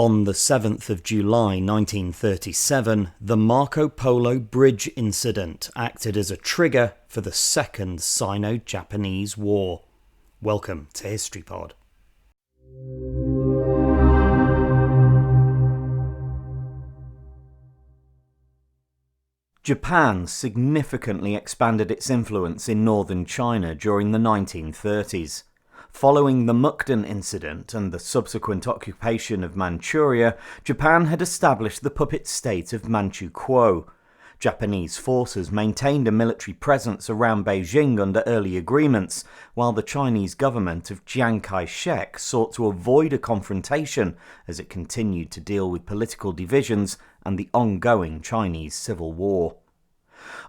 On the 7th of July 1937, the Marco Polo Bridge Incident acted as a trigger for the Second Sino-Japanese War. Welcome to HistoryPod. Japan significantly expanded its influence in northern China during the 1930s. Following the Mukden Incident and the subsequent occupation of Manchuria, Japan had established the puppet state of Manchukuo. Japanese forces maintained a military presence around Beijing under early agreements, while the Chinese government of Chiang Kai-shek sought to avoid a confrontation as it continued to deal with political divisions and the ongoing Chinese Civil War.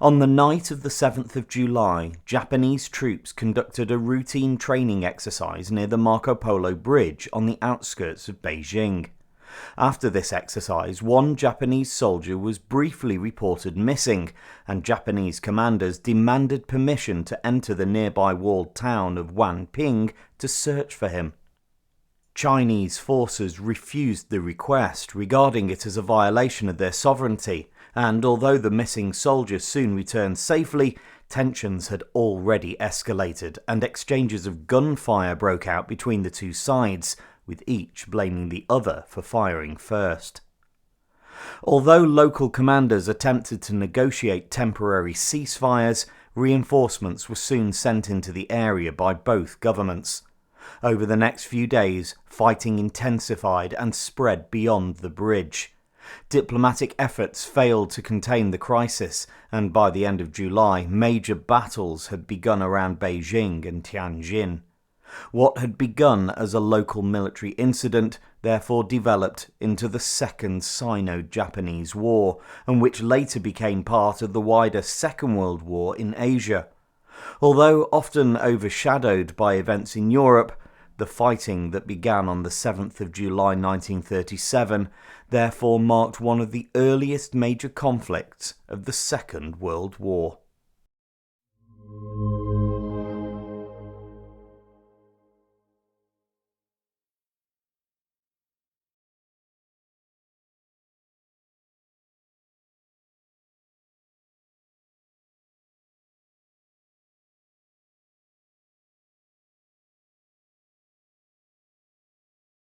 On the night of the 7th of July, Japanese troops conducted a routine training exercise near the Marco Polo Bridge on the outskirts of Beijing. After this exercise, one Japanese soldier was briefly reported missing, and Japanese commanders demanded permission to enter the nearby walled town of Wanping to search for him. Chinese forces refused the request, regarding it as a violation of their sovereignty, and although the missing soldier soon returned safely, tensions had already escalated and exchanges of gunfire broke out between the two sides, with each blaming the other for firing first. Although local commanders attempted to negotiate temporary ceasefires, reinforcements were soon sent into the area by both governments. Over the next few days, fighting intensified and spread beyond the bridge. Diplomatic efforts failed to contain the crisis, and by the end of July, major battles had begun around Beijing and Tianjin. What had begun as a local military incident therefore developed into the Second Sino-Japanese War, and which later became part of the wider Second World War in Asia. Although often overshadowed by events in Europe, the fighting that began on the 7th of July 1937 therefore marked one of the earliest major conflicts of the Second World War.